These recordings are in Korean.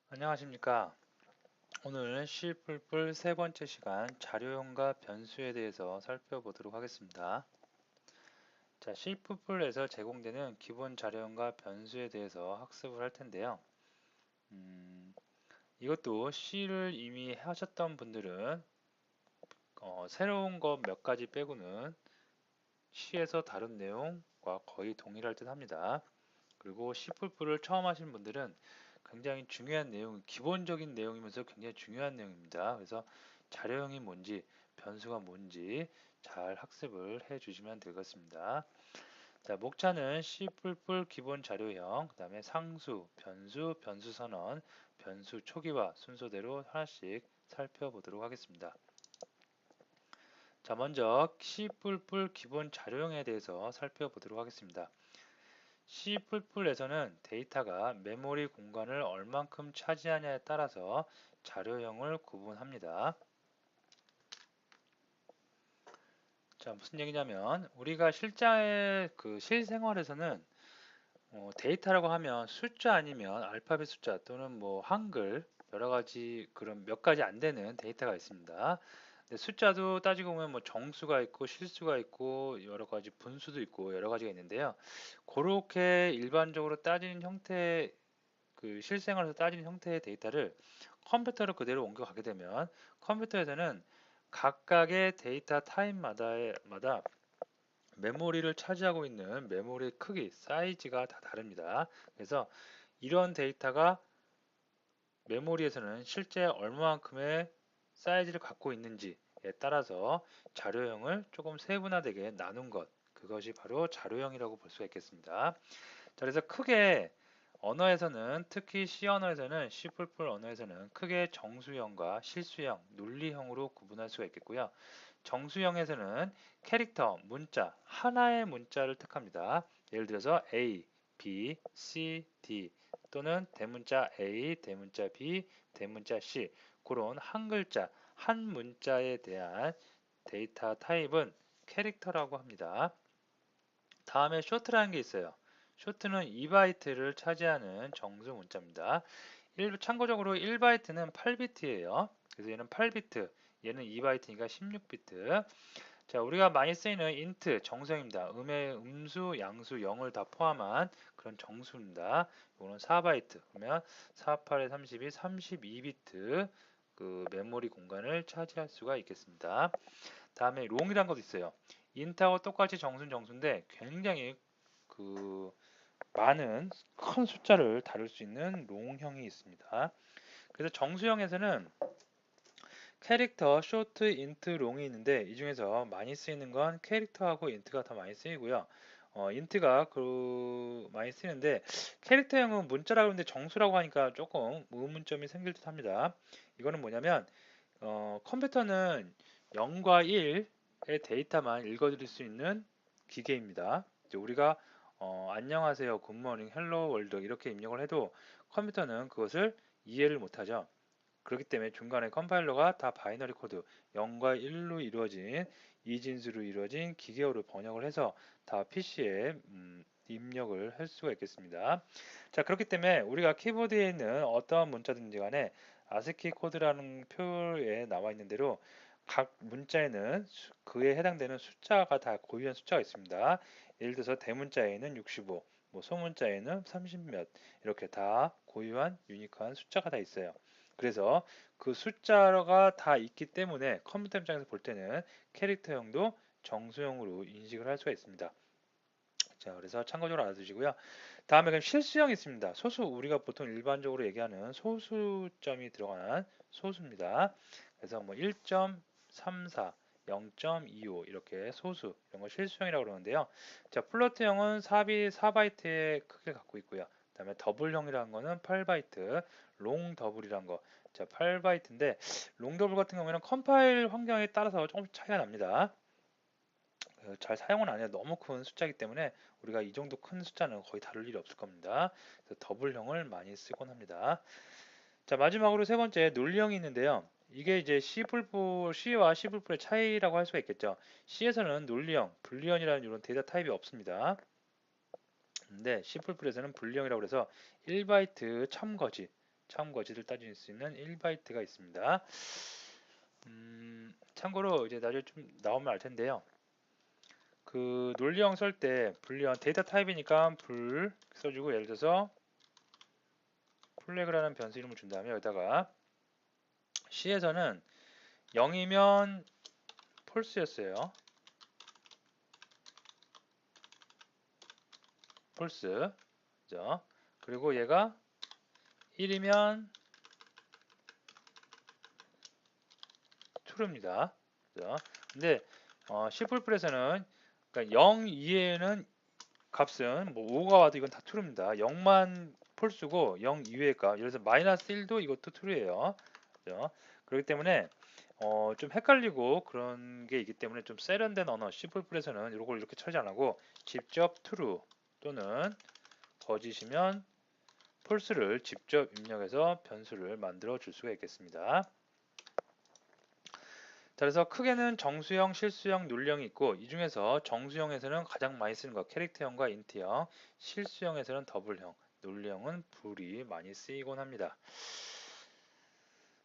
안녕하십니까. 오늘은 C++ 세 번째 시간 자료형과 변수에 대해서 살펴보도록 하겠습니다. 자, C++에서 제공되는 기본 자료형과 변수에 대해서 학습을 할 텐데요. 이것도 C를 이미 하셨던 분들은 새로운 것 몇 가지 빼고는 C에서 다룬 내용과 거의 동일할 듯 합니다. 그리고 C++를 처음 하신 분들은 굉장히 중요한 내용, 기본적인 내용이면서 굉장히 중요한 내용입니다. 그래서 자료형이 뭔지, 변수가 뭔지 잘 학습을 해 주시면 되겠습니다. 자, 목차는 C++ 기본 자료형, 그 다음에 상수, 변수, 변수 선언, 변수 초기화 순서대로 하나씩 살펴보도록 하겠습니다. 자, 먼저 C++ 기본 자료형에 대해서 살펴보도록 하겠습니다. C++에서는 데이터가 메모리 공간을 얼만큼 차지하냐에 따라서 자료형을 구분합니다. 자, 무슨 얘기냐면 우리가 실제 실생활에서는 데이터라고 하면 숫자 아니면 알파벳 숫자 또는 뭐 한글 여러 가지 그런 몇 가지 안 되는 데이터가 있습니다. 근데 숫자도 따지고 보면 뭐 정수가 있고 실수가 있고 여러 가지 분수도 있고 여러 가지가 있는데요. 그렇게 일반적으로 따지는 형태 실생활에서 따지는 형태의 데이터를 컴퓨터로 그대로 옮겨가게 되면 컴퓨터에서는 각각의 데이터 타입마다 메모리를 차지하고 있는 메모리 크기, 사이즈가 다 다릅니다. 그래서 이런 데이터가 메모리에서는 실제 얼마만큼의 사이즈를 갖고 있는지에 따라서 자료형을 조금 세분화되게 나눈 것, 그것이 바로 자료형이라고 볼 수가 있겠습니다. 자, 그래서 크게 언어에서는 특히 C 언어에서는 C++ 언어에서는 크게 정수형과 실수형, 논리형으로 구분할 수가 있겠고요. 정수형에서는 캐릭터, 문자, 하나의 문자를 택합니다. 예를 들어서 A, B, C, D 또는 대문자 A, 대문자 B, 대문자 C 그런 한 글자, 한 문자에 대한 데이터 타입은 캐릭터라고 합니다. 다음에 쇼트라는 게 있어요. 쇼트는 2바이트를 차지하는 정수 문자입니다. 참고적으로 1바이트는 8비트예요. 그래서 얘는 8비트, 얘는 2바이트니까 16비트. 자, 우리가 많이 쓰이는 인트 정수형입니다. 음수, 양수, 0을 다 포함한 그런 정수입니다. 이거는 4바이트. 그러면 4, 8에 32, 32비트 그 메모리 공간을 차지할 수가 있겠습니다. 다음에 롱이라는 것도 있어요. 인트하고 똑같이 정수인데 굉장히 그 많은 큰 숫자를 다룰 수 있는 롱형이 있습니다. 그래서 정수형에서는 캐릭터, 쇼트, 인트, 롱이 있는데 이 중에서 많이 쓰이는 건 캐릭터하고 인트가 더 많이 쓰이고요. 인트가 많이 쓰이는데 캐릭터형은 문자라고 하는데 정수라고 하니까 조금 의문점이 생길 듯 합니다. 이거는 뭐냐면 컴퓨터는 0과 1의 데이터만 읽어드릴 수 있는 기계입니다. 이제 우리가 안녕하세요, 굿모닝, 헬로 월드 이렇게 입력을 해도 컴퓨터는 그것을 이해를 못하죠. 그렇기 때문에 중간에 컴파일러가 다 바이너리 코드 0과 1로 이루어진 이진수로 이루어진 기계어로 번역을 해서 다 PC에 입력을 할 수가 있겠습니다. 자, 그렇기 때문에 우리가 키보드에 있는 어떠한 문자든지 간에 아스키 코드라는 표에 나와 있는 대로 각 문자에는 그에 해당되는 숫자가 다 고유한 숫자가 있습니다. 예를 들어서 대문자에는 65, 뭐 소문자에는 30몇 이렇게 다 고유한 유니크한 숫자가 다 있어요. 그래서 그 숫자가 다 있기 때문에 컴퓨터 입장에서 볼 때는 캐릭터형도 정수형으로 인식을 할 수가 있습니다. 자, 그래서 참고적으로 알아두시고요. 다음에 그럼 실수형이 있습니다. 소수, 우리가 보통 일반적으로 얘기하는 소수점이 들어간 소수입니다. 그래서 뭐 1.34, 0.25 이렇게 소수, 이런 걸 실수형이라고 그러는데요. 자, 플로트형은 4바이트의 크기를 갖고 있고요. 그다음에 더블형이라는 거는 8바이트, 롱 더블이란 거. 자, 8바이트인데 롱 더블 같은 경우에는 컴파일 환경에 따라서 조금 차이가 납니다. 잘 사용은 안 해요. 너무 큰 숫자이기 때문에 우리가 이 정도 큰 숫자는 거의 다룰 일이 없을 겁니다. 그래서 더블형을 많이 쓰곤 합니다. 자, 마지막으로 세 번째 논리형이 있는데요. 이게 이제 C와 C++의 차이라고 할 수가 있겠죠. C에서는 논리형, 불리언이라는 이런 데이터 타입이 없습니다. 근데 C++에서는 불리형이라고 해서 1바이트 첨거지, 처음 거짓을 따질 수 있는 1바이트가 있습니다. 참고로 이제 나중에 좀 나오면 알 텐데요. 그 논리형 쓸 때 불리한 데이터 타입이니까 불 써주고, 예를 들어서 플래그라는 변수 이름을 준 다음에 여기다가 C에서는 0이면 폴스였어요. 폴스. 그죠? 그리고 얘가 1이면 true입니다. 그죠? 근데 C++에서는 그러니까 0 이외에는 값은 뭐 5가 와도 이건 다 true입니다. 0만 폴스고 0 이외의 값. 예를 들어서 마이너스 1도 이것도 true예요. 그죠? 그렇기 때문에 좀 헷갈리고 그런 게 있기 때문에 좀 세련된 언어 C++에서는 이걸 이렇게 처리 안 하고 직접 true 또는 거짓이면 false를 직접 입력해서 변수를 만들어 줄 수가 있겠습니다. 자, 그래서 크게는 정수형, 실수형, 논리형이 있고, 이 중에서 정수형에서는 가장 많이 쓰는 거 캐릭터형과 인트형, 실수형에서는 더블형, 논리형은 불이 많이 쓰이곤 합니다.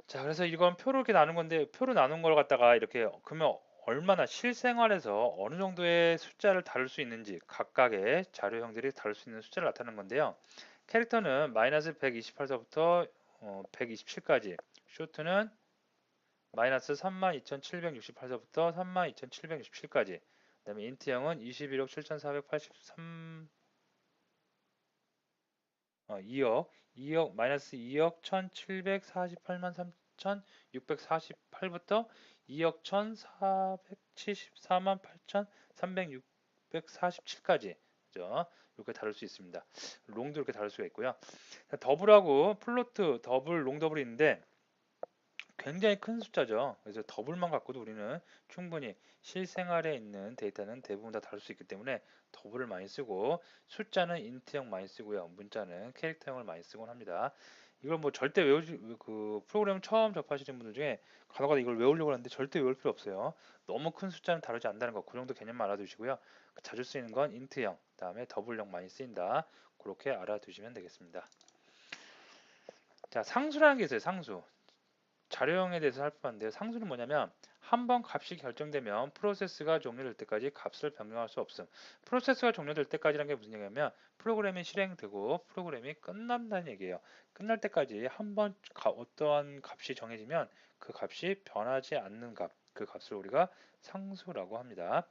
자, 그래서 이건 표로 이렇게 나눈 건데, 표로 나눈 걸 갖다가 이렇게 그러면 얼마나 실생활에서 어느 정도의 숫자를 다룰 수 있는지 각각의 자료형들이 다룰 수 있는 숫자를 나타내는 건데요. 캐릭터는 마이너스 128서부터 127까지, 쇼트는 마이너스 32,768서부터 32,767까지, 그 다음에 인트형은 21억 7,483, 2억, 마이너스 2억 1,748만 3,648부터 2억 1,474만 8,347까지, 그죠? 이렇게 다룰 수 있습니다. 롱도 이렇게 다룰 수가 있고요. 더블하고 플로트, 더블, 롱 더블이 있는데 굉장히 큰 숫자죠. 그래서 더블만 갖고도 우리는 충분히 실생활에 있는 데이터는 대부분 다 다룰 수 있기 때문에 더블을 많이 쓰고, 숫자는 인트형 많이 쓰고요. 문자는 캐릭터형을 많이 쓰곤 합니다. 이걸 뭐 절대 외우지, 그 프로그램 처음 접하시는 분들 중에 간혹가다 이걸 외우려고 하는데 절대 외울 필요 없어요. 너무 큰 숫자는 다루지 않는다는 거, 그 정도 개념만 알아두시고요. 자주 쓰이는 건 인트형, 그다음에 더블형 많이 쓰인다. 그렇게 알아두시면 되겠습니다. 자, 상수라는 게 있어요. 상수. 자료형에 대해서 살펴봤는데요. 상수는 뭐냐면 한 번 값이 결정되면 프로세스가 종료될 때까지 값을 변경할 수 없음. 프로세스가 종료될 때까지라는 게 무슨 얘기냐면 프로그램이 실행되고 프로그램이 끝난다는 얘기예요. 끝날 때까지 한 번 어떠한 값이 정해지면 그 값이 변하지 않는 값, 그 값을 우리가 상수라고 합니다.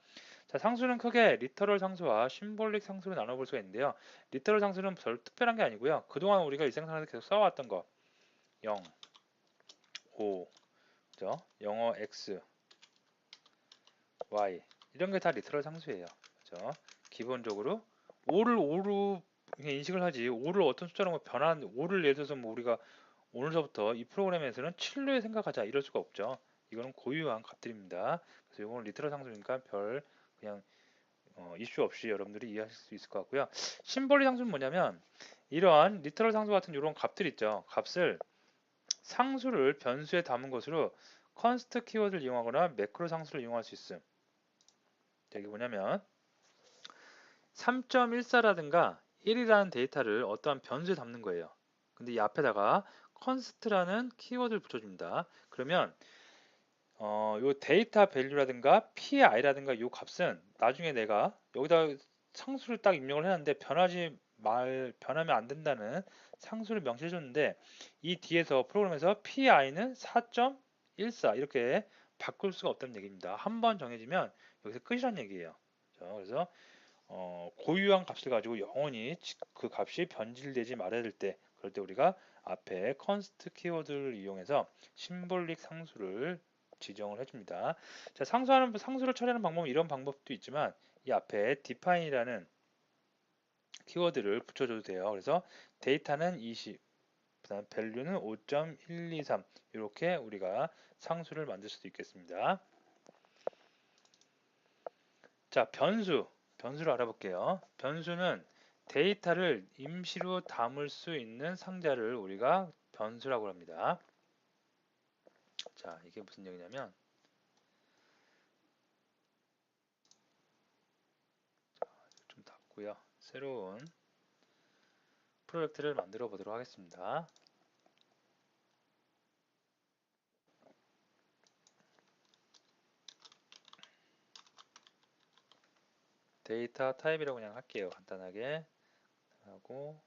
자, 상수는 크게 리터럴 상수와 심볼릭 상수로 나눠볼 수가 있는데요. 리터럴 상수는 별 특별한 게 아니고요. 그동안 우리가 일상생활에서 계속 써왔던 거 0, 5, 그죠? 영어 x, y 이런 게 다 리터럴 상수예요. 그죠? 기본적으로 5를 5로 인식을 하지, 5를 어떤 숫자로 변한 5를 예를 들어서 뭐 우리가 오늘서부터 이 프로그램에서는 7로 생각하자 이럴 수가 없죠. 이거는 고유한 값들입니다. 그래서 이건 리터럴 상수니까 별 그냥 이슈 없이 여러분들이 이해하실 수 있을 것 같고요. 심볼리 상수는 뭐냐면 이러한 리터럴 상수 같은 이런 값들 있죠. 값을 상수를 변수에 담은 것으로 컨스트 키워드를 이용하거나 매크로 상수를 이용할 수 있음. 이게 뭐냐면 3.14라든가 1이라는 데이터를 어떠한 변수에 담는 거예요. 근데 이 앞에다가 const라는 키워드를 붙여줍니다. 그러면 요 데이터 밸류라든가 pi라든가 요 값은 나중에 내가 여기다 상수를 딱 입력을 해놨는데 변하면 안 된다는 상수를 명시해 줬는데 이 뒤에서 프로그램에서 pi는 4.14 이렇게 바꿀 수가 없다는 얘기입니다. 한 번 정해지면 여기서 끝이란 얘기예요. 그래서 고유한 값을 가지고 영원히 그 값이 변질되지 말아야 될 때, 그럴 때 우리가 앞에 const 키워드를 이용해서 심볼릭 상수를 지정을 해줍니다. 자, 상수를 처리하는 방법은 이런 방법도 있지만 이 앞에 define이라는 키워드를 붙여줘도 돼요. 그래서 데이터는 20, 그다음 value는 5.123 이렇게 우리가 상수를 만들 수도 있겠습니다. 자, 변수를 알아볼게요. 변수는 데이터를 임시로 담을 수 있는 상자를 우리가 변수라고 합니다. 자, 이게 무슨 얘기냐면 좀 닫고요. 새로운 프로젝트를 만들어 보도록 하겠습니다. 데이터 타입이라고 그냥 할게요. 간단하게 하고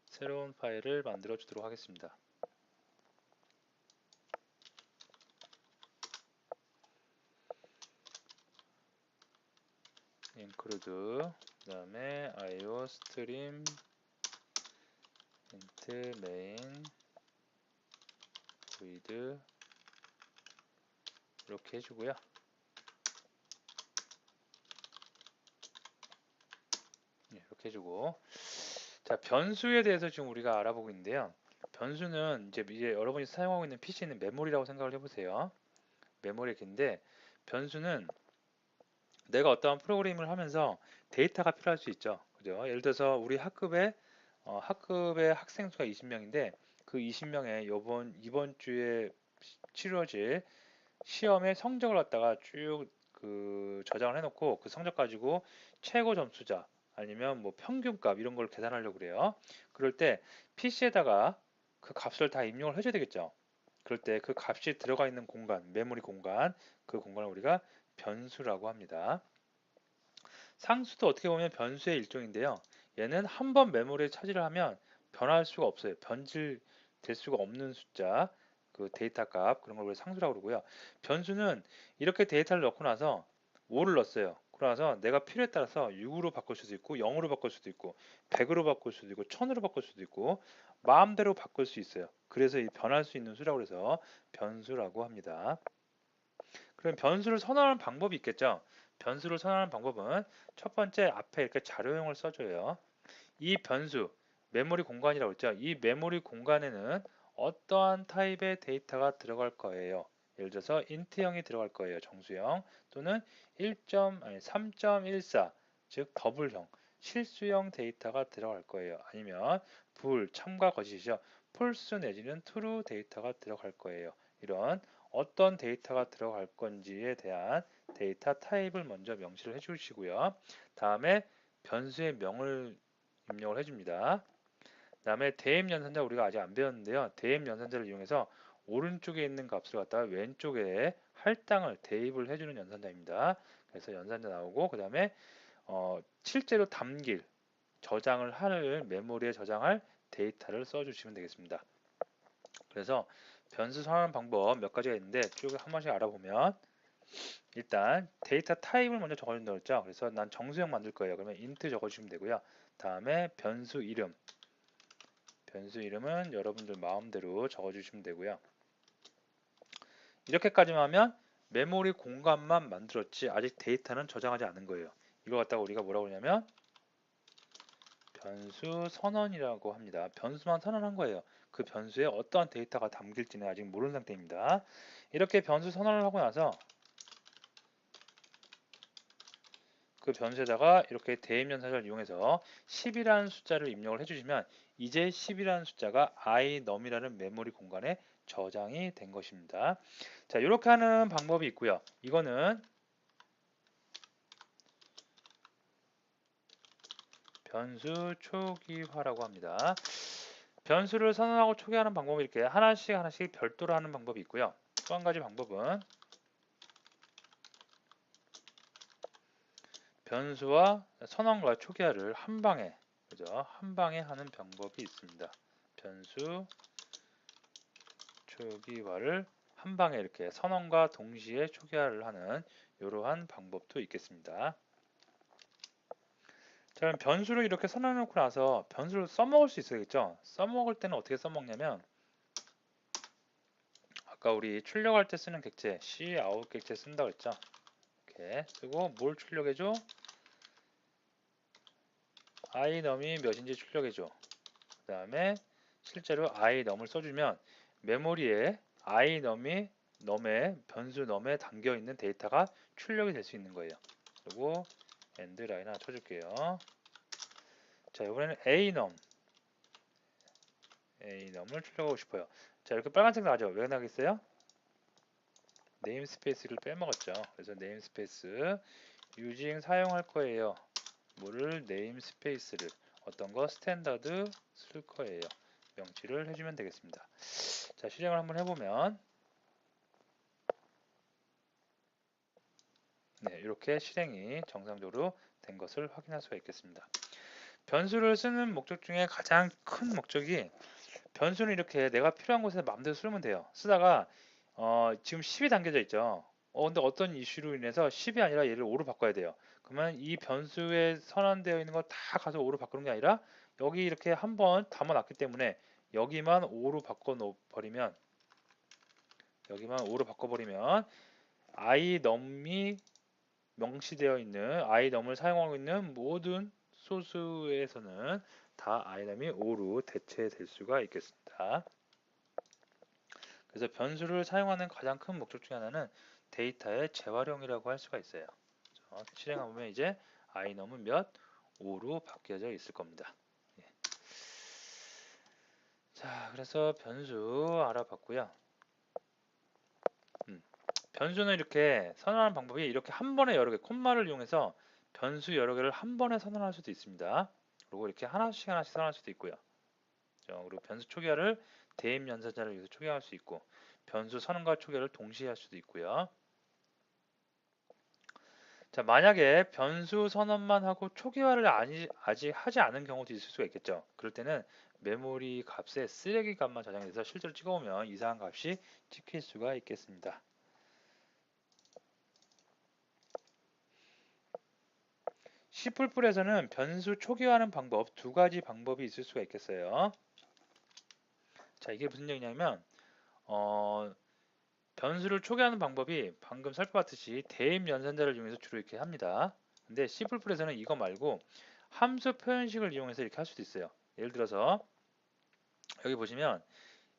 새로운 파일을 만들어 주도록 하겠습니다. include 그 다음에 iostream int main void 이렇게 해주고요. 이렇게 해주고, 자, 변수에 대해서 지금 우리가 알아보고 있는데요. 변수는 이제 여러분이 사용하고 있는 PC는 메모리라고 생각을 해보세요. 메모리인데, 변수는 내가 어떠한 프로그램을 하면서 데이터가 필요할 수 있죠. 그죠? 예를 들어서 우리 학급의 학생 수가 20명인데 그 20명의 이번 주에 치러질 시험의 성적을 갖다가 쭉 저장을 해놓고 그 성적 가지고 최고 점수자 아니면 뭐 평균값 이런 걸 계산하려고 그래요. 그럴 때 PC에다가 그 값을 다 입력을 해줘야 되겠죠. 그럴 때 그 값이 들어가 있는 공간, 메모리 공간, 그 공간을 우리가 변수라고 합니다. 상수도 어떻게 보면 변수의 일종인데요. 얘는 한 번 메모리에 차지를 하면 변할 수가 없어요. 변질될 수가 없는 숫자, 그 데이터 값 그런 걸 우리가 상수라고 그러고요. 변수는 이렇게 데이터를 넣고 나서 5를 넣었어요. 그러나서 내가 필요에 따라서 6으로 바꿀 수도 있고 0으로 바꿀 수도 있고 100으로 바꿀 수도 있고 1000으로 바꿀 수도 있고 마음대로 바꿀 수 있어요. 그래서 이 변할 수 있는 수라고 해서 변수라고 합니다. 그럼 변수를 선언하는 방법이 있겠죠. 변수를 선언하는 방법은 첫 번째 앞에 이렇게 자료형을 써줘요. 이 변수, 메모리 공간이라고 했죠. 이 메모리 공간에는 어떠한 타입의 데이터가 들어갈 거예요. 예를 들어서 int형이 들어갈 거예요. 정수형 또는 3.14 즉 더블형 실수형 데이터가 들어갈 거예요. 아니면 참과 거짓이죠. false 내지는 true 데이터가 들어갈 거예요. 이런 어떤 데이터가 들어갈 건지에 대한 데이터 타입을 먼저 명시를 해주시고요. 다음에 변수의 명을 입력을 해줍니다. 다음에 대입 연산자 우리가 아직 안 배웠는데요. 대입 연산자를 이용해서 오른쪽에 있는 값을 갖다가 왼쪽에 할당을 대입을 해주는 연산자입니다. 그래서 연산자 나오고 그 다음에 실제로 저장을 할 메모리에 저장할 데이터를 써주시면 되겠습니다. 그래서 변수 선언 방법 몇 가지가 있는데 쭉 한 번씩 알아보면 일단 데이터 타입을 먼저 적어준다고 했죠. 그래서 난 정수형 만들 거예요. 그러면 int 적어주시면 되고요. 다음에 변수 이름은 여러분들 마음대로 적어주시면 되고요. 이렇게까지만 하면 메모리 공간만 만들었지 아직 데이터는 저장하지 않은 거예요. 이거 갖다가 우리가 뭐라고 하냐면 변수 선언이라고 합니다. 변수만 선언한 거예요. 그 변수에 어떠한 데이터가 담길지는 아직 모르는 상태입니다. 이렇게 변수 선언을 하고 나서 그 변수에다가 이렇게 대입연산자를 이용해서 10이라는 숫자를 입력을 해주시면 이제 10이라는 숫자가 iNum이라는 메모리 공간에 저장이 된 것입니다. 자, 이렇게 하는 방법이 있고요. 이거는 변수 초기화라고 합니다. 변수를 선언하고 초기화하는 방법이 이렇게 하나씩 별도로 하는 방법이 있고요. 또 한 가지 방법은 변수와 선언과 초기화를 한 방에 하는 방법이 있습니다. 변수 초기화를 한 방에 이렇게 선언과 동시에 초기화를 하는 이러한 방법도 있겠습니다. 자, 그럼 변수를 이렇게 선언해 놓고 나서 변수를 써먹을 수 있어야겠죠? 써먹을 때는 어떻게 써먹냐면 아까 우리 출력할 때 쓰는 객체 cout 객체 쓴다고 했죠? 이렇게 쓰고 뭘 출력해줘? iNum이 몇인지 출력해줘. 그 다음에 실제로 iNum을 써주면 메모리에 iNum의 변수 num에 담겨있는 데이터가 출력이 될 수 있는 거예요. 그리고 엔드라인 하나 쳐줄게요. 자, 이번에는 aNum을 출력하고 싶어요. 자, 이렇게 빨간색 나죠? 왜 나겠어요? 네임스페이스를 빼먹었죠. 그래서 네임스페이스 using 사용할 거예요. 뭐를 네임스페이스를 어떤 거 스탠다드 쓸 거예요. 명시를 해주면 되겠습니다. 자, 실행을 한번 해보면 네, 이렇게 실행이 정상적으로 된 것을 확인할 수가 있겠습니다. 변수를 쓰는 목적 중에 가장 큰 목적이 변수는 이렇게 내가 필요한 곳에 마음대로 쓰면 돼요. 쓰다가 지금 10이 담겨져 있죠. 근데 어떤 이슈로 인해서 10이 아니라 얘를 5로 바꿔야 돼요. 그러면 이 변수에 선언되어 있는 거 다 가서 5로 바꾸는 게 아니라 여기 이렇게 한번 담아놨기 때문에 여기만 5로 바꿔버리면 iNum이 명시되어 있는 iNum을 사용하고 있는 모든 소스에서는 다 iNum이 5로 대체될 수가 있겠습니다. 그래서 변수를 사용하는 가장 큰 목적 중에 하나는 데이터의 재활용이라고 할 수가 있어요. 실행해보면 이제 iNum은 몇? 5로 바뀌어져 있을 겁니다. 예. 자, 그래서 변수 알아봤고요. 변수는 이렇게 선언하는 방법이 이렇게 한 번에 여러 개, 콤마를 이용해서 변수 여러 개를 한 번에 선언할 수도 있습니다. 그리고 이렇게 하나씩 선언할 수도 있고요. 그리고 변수 초기화를 대입 연산자를 이용해서 초기화할 수 있고, 변수 선언과 초기화를 동시에 할 수도 있고요. 자, 만약에 변수 선언만 하고 초기화를 아직 하지 않은 경우도 있을 수가 있겠죠. 그럴 때는 메모리 값에 쓰레기 값만 저장이 돼서 실제로 찍어보면 이상한 값이 찍힐 수가 있겠습니다. C++에서는 변수 초기화하는 방법 두 가지 방법이 있을 수가 있겠어요. 자, 이게 무슨 얘기냐면 변수를 초기화하는 방법이 방금 살펴봤듯이 대입 연산자를 이용해서 주로 이렇게 합니다. 근데 C++에서는 이거 말고 함수 표현식을 이용해서 이렇게 할 수도 있어요. 예를 들어서 여기 보시면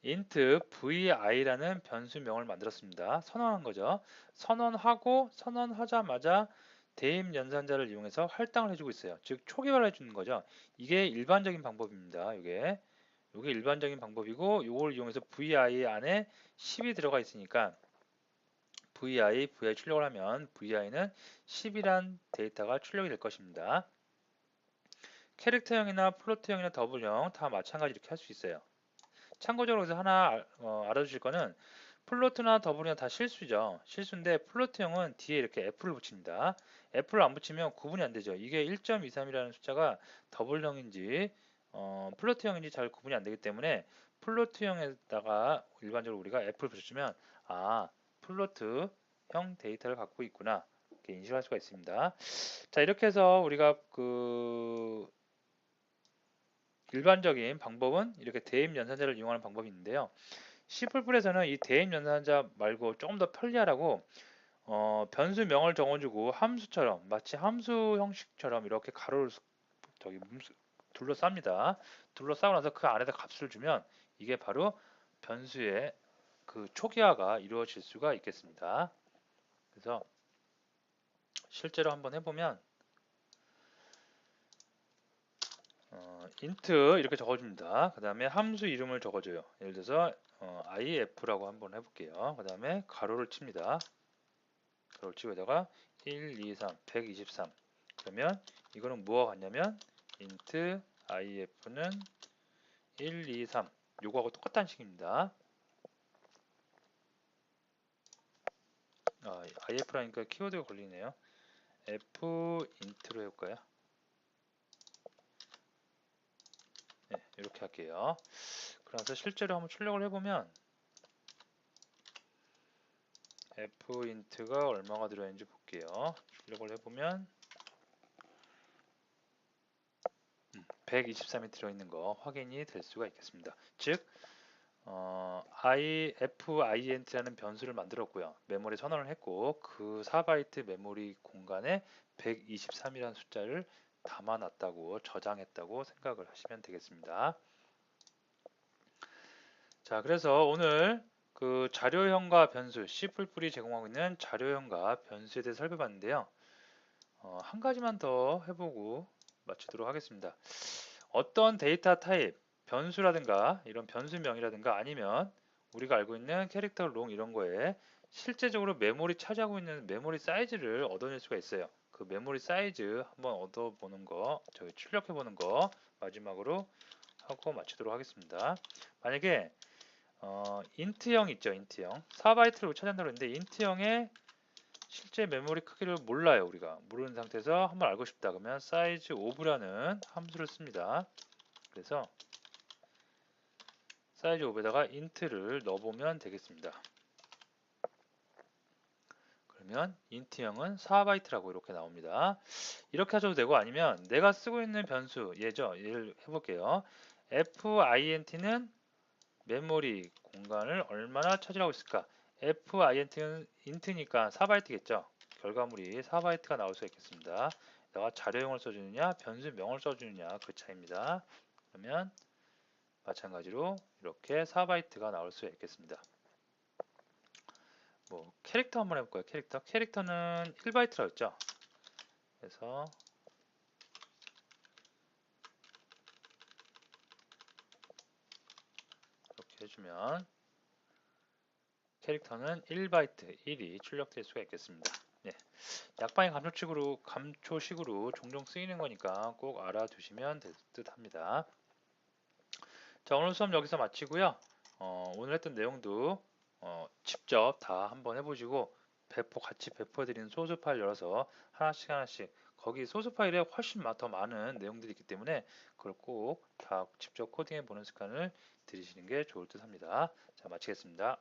int vi라는 변수명을 만들었습니다. 선언한 거죠. 선언하자마자 대입 연산자를 이용해서 할당을 해주고 있어요. 즉 초기화를 해주는 거죠. 이게 일반적인 방법입니다. 이게 일반적인 방법이고 이걸 이용해서 vi 안에 10이 들어가 있으니까 vi 출력을 하면 vi는 10이란 데이터가 출력이 될 것입니다. 캐릭터형이나 플로트형이나 더블형 다 마찬가지 이렇게 할 수 있어요. 참고적으로 여기서 하나 알아두실 거는 플로트나 더블이나 다 실수죠. 실수인데 플로트형은 뒤에 이렇게 F를 붙입니다. F를 안 붙이면 구분이 안 되죠. 이게 1.23이라는 숫자가 더블형인지 플로트형인지 잘 구분이 안 되기 때문에 플로트형에다가 일반적으로 우리가 F를 붙여주면 플로트형 데이터를 갖고 있구나 이렇게 인식할 수가 있습니다. 자, 이렇게 해서 우리가 일반적인 방법은 이렇게 대입 연산자를 이용하는 방법이 있는데요. C++에서는 이 대입 연산자 말고 조금 더 편리하라고 변수명을 정해주고 함수처럼 마치 함수 형식처럼 이렇게 가로를 둘러쌉니다. 둘러싸고 나서 그 안에다 값을 주면 이게 바로 변수의 그 초기화가 이루어질 수가 있겠습니다. 그래서 실제로 한번 해보면 int 이렇게 적어줍니다. 그 다음에 함수 이름을 적어줘요. 예를 들어서 if라고 한번 해볼게요. 그 다음에 가로를 칩니다. 가로를 치고 여기다가 1, 2, 3, 123 그러면 이거는 뭐가 같냐면 int if는 1, 2, 3 요거하고 똑같다는 식입니다. if라니까 키워드가 걸리네요. f int로 해볼까요? 네, 이렇게 할게요. 그래서 실제로 한번 출력을 해보면 fint가 얼마가 들어있는지 볼게요. 출력을 해보면 123이 들어있는 거 확인이 될 수가 있겠습니다. 즉 fint라는 변수를 만들었고요. 메모리 선언을 했고 그 4바이트 메모리 공간에 123이라는 숫자를 담아놨다고 저장했다고 생각을 하시면 되겠습니다. 자, 그래서 오늘 그 자료형과 변수, C++이 제공하고 있는 자료형과 변수에 대해 살펴봤는데요. 한 가지만 더 해보고 마치도록 하겠습니다. 어떤 데이터 타입, 변수라든가 이런 변수명이라든가 아니면 우리가 알고 있는 캐릭터 롱 이런 거에 실제적으로 메모리 차지하고 있는 메모리 사이즈를 얻어낼 수가 있어요. 그 메모리 사이즈 한번 얻어보는 거, 저희 출력해보는 거 마지막으로 하고 마치도록 하겠습니다. 만약에 인트형 있죠, 인트형 4바이트를 찾아낸다고 했는데 인트형의 실제 메모리 크기를 몰라요. 우리가 모르는 상태에서 한번 알고 싶다 그러면 size of라는 함수를 씁니다. 그래서 size of에다가 int를 넣어보면 되겠습니다. 그러면 int형은 4바이트라고 이렇게 나옵니다. 이렇게 하셔도 되고 아니면 내가 쓰고 있는 변수 얘를 해볼게요. fint는 메모리 공간을 얼마나 차지하고 있을까? fint는 int니까 4바이트겠죠. 결과물이 4바이트가 나올 수 있겠습니다. 내가 자료형을 써주느냐 변수명을 써주느냐 그 차이입니다. 그러면 마찬가지로 이렇게 4바이트가 나올 수 있겠습니다. 뭐 캐릭터 한번 해볼까요? 캐릭터는 1바이트라고 했죠. 그래서 이렇게 해주면 캐릭터는 1바이트 1이 출력될 수가 있겠습니다. 네. 약방의 감초식으로 종종 쓰이는 거니까 꼭 알아두시면 될 듯 합니다. 자, 오늘 수업 여기서 마치고요. 오늘 했던 내용도 직접 다 한번 해보시고 같이 배포해드리는 소스 파일 열어서 하나씩 거기 소스 파일에 훨씬 더 많은 내용들이 있기 때문에 그걸 꼭 다 직접 코딩해 보는 습관을 들이시는 게 좋을 듯 합니다. 자, 마치겠습니다.